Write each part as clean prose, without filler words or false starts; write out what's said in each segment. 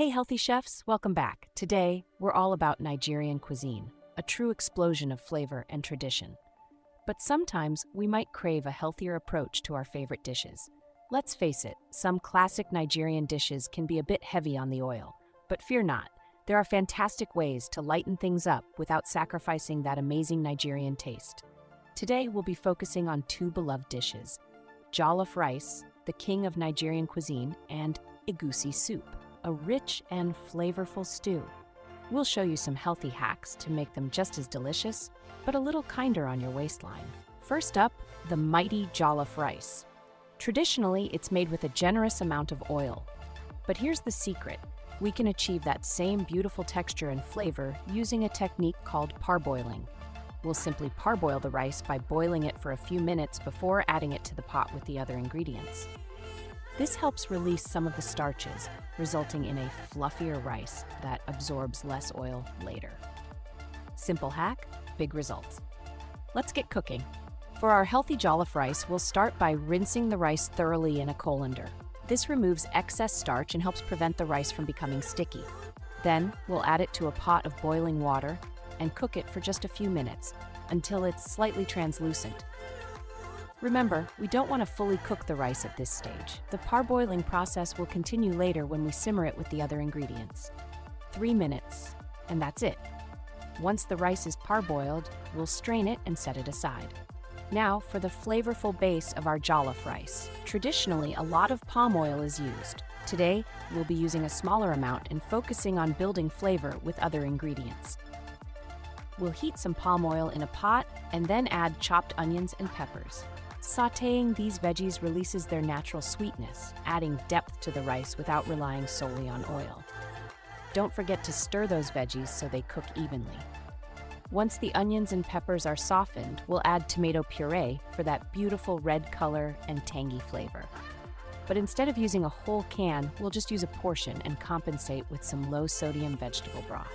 Hey, healthy chefs, welcome back. Today, we're all about Nigerian cuisine, a true explosion of flavor and tradition. But sometimes we might crave a healthier approach to our favorite dishes. Let's face it, some classic Nigerian dishes can be a bit heavy on the oil. But fear not, there are fantastic ways to lighten things up without sacrificing that amazing Nigerian taste. Today, we'll be focusing on two beloved dishes: jollof rice, the king of Nigerian cuisine, and egusi soup, a rich and flavorful stew. We'll show you some healthy hacks to make them just as delicious, but a little kinder on your waistline. First up, the mighty jollof rice. Traditionally, it's made with a generous amount of oil. But here's the secret. We can achieve that same beautiful texture and flavor using a technique called parboiling. We'll simply parboil the rice by boiling it for a few minutes before adding it to the pot with the other ingredients. This helps release some of the starches, resulting in a fluffier rice that absorbs less oil later. Simple hack, big results. Let's get cooking. For our healthy jollof rice, we'll start by rinsing the rice thoroughly in a colander. This removes excess starch and helps prevent the rice from becoming sticky. Then, we'll add it to a pot of boiling water and cook it for just a few minutes until it's slightly translucent. Remember, we don't want to fully cook the rice at this stage. The parboiling process will continue later when we simmer it with the other ingredients. 3 minutes, and that's it. Once the rice is parboiled, we'll strain it and set it aside. Now, for the flavorful base of our jollof rice. Traditionally, a lot of palm oil is used. Today, we'll be using a smaller amount and focusing on building flavor with other ingredients. We'll heat some palm oil in a pot and then add chopped onions and peppers. Sautéing these veggies releases their natural sweetness, adding depth to the rice without relying solely on oil. Don't forget to stir those veggies so they cook evenly. Once the onions and peppers are softened, we'll add tomato puree for that beautiful red color and tangy flavor. But instead of using a whole can, we'll just use a portion and compensate with some low-sodium vegetable broth.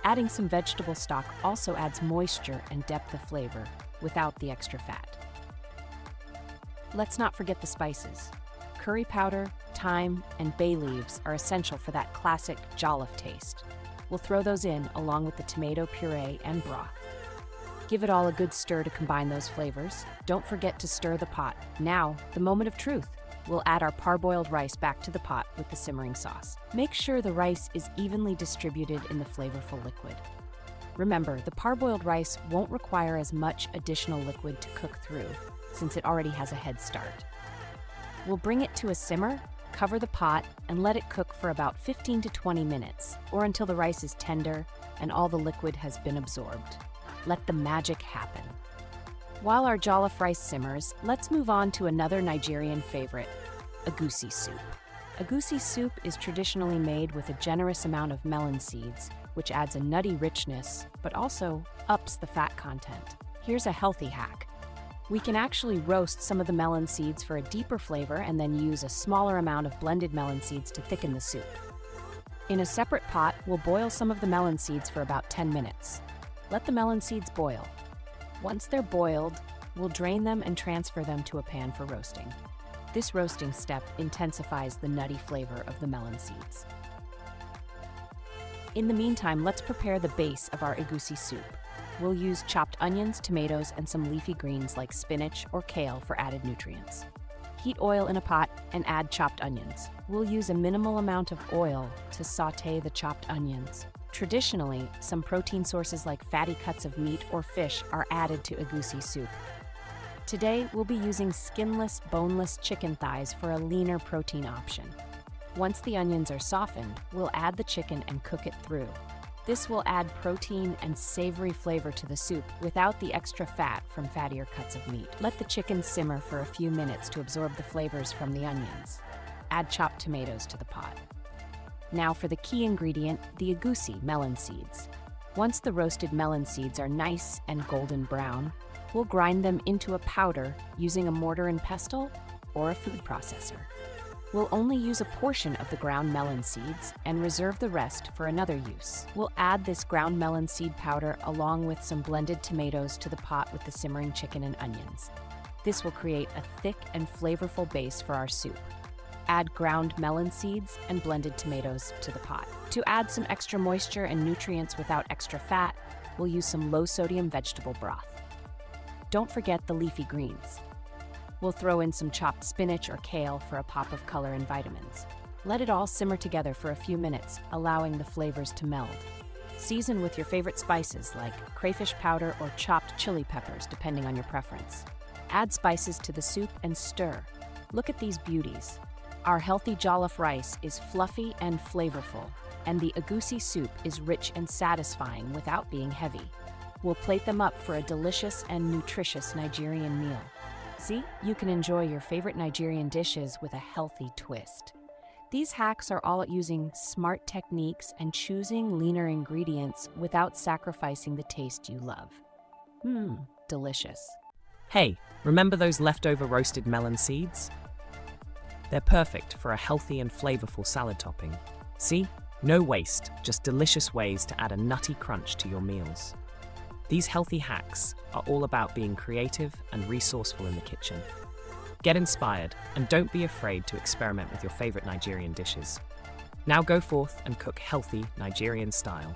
Adding some vegetable stock also adds moisture and depth of flavor without the extra fat. Let's not forget the spices. Curry powder, thyme, and bay leaves are essential for that classic jollof taste. We'll throw those in along with the tomato puree and broth. Give it all a good stir to combine those flavors. Don't forget to stir the pot. Now, the moment of truth. We'll add our parboiled rice back to the pot with the simmering sauce. Make sure the rice is evenly distributed in the flavorful liquid. Remember, the parboiled rice won't require as much additional liquid to cook through, since it already has a head start. We'll bring it to a simmer, cover the pot, and let it cook for about 15 to 20 minutes, or until the rice is tender and all the liquid has been absorbed. Let the magic happen. While our jollof rice simmers, let's move on to another Nigerian favorite, egusi soup. Egusi soup is traditionally made with a generous amount of melon seeds, which adds a nutty richness, but also ups the fat content. Here's a healthy hack. We can actually roast some of the melon seeds for a deeper flavor and then use a smaller amount of blended melon seeds to thicken the soup. In a separate pot, we'll boil some of the melon seeds for about 10 minutes. Let the melon seeds boil. Once they're boiled, we'll drain them and transfer them to a pan for roasting. This roasting step intensifies the nutty flavor of the melon seeds. In the meantime, let's prepare the base of our egusi soup. We'll use chopped onions, tomatoes, and some leafy greens like spinach or kale for added nutrients. Heat oil in a pot and add chopped onions. We'll use a minimal amount of oil to sauté the chopped onions. Traditionally, some protein sources like fatty cuts of meat or fish are added to egusi soup. Today, we'll be using skinless, boneless chicken thighs for a leaner protein option. Once the onions are softened, we'll add the chicken and cook it through. This will add protein and savory flavor to the soup without the extra fat from fattier cuts of meat. Let the chicken simmer for a few minutes to absorb the flavors from the onions. Add chopped tomatoes to the pot. Now for the key ingredient, the egusi melon seeds. Once the roasted melon seeds are nice and golden brown, we'll grind them into a powder using a mortar and pestle or a food processor. We'll only use a portion of the ground melon seeds and reserve the rest for another use. We'll add this ground melon seed powder along with some blended tomatoes to the pot with the simmering chicken and onions. This will create a thick and flavorful base for our soup. Add ground melon seeds and blended tomatoes to the pot. To add some extra moisture and nutrients without extra fat, we'll use some low-sodium vegetable broth. Don't forget the leafy greens. We'll throw in some chopped spinach or kale for a pop of color and vitamins. Let it all simmer together for a few minutes, allowing the flavors to meld. Season with your favorite spices like crayfish powder or chopped chili peppers, depending on your preference. Add spices to the soup and stir. Look at these beauties. Our healthy jollof rice is fluffy and flavorful, and the egusi soup is rich and satisfying without being heavy. We'll plate them up for a delicious and nutritious Nigerian meal. See, you can enjoy your favorite Nigerian dishes with a healthy twist. These hacks are all using smart techniques and choosing leaner ingredients without sacrificing the taste you love. Delicious. Hey, remember those leftover roasted melon seeds? They're perfect for a healthy and flavorful salad topping. See? No waste, just delicious ways to add a nutty crunch to your meals. These healthy hacks are all about being creative and resourceful in the kitchen. Get inspired and don't be afraid to experiment with your favorite Nigerian dishes. Now go forth and cook healthy Nigerian style.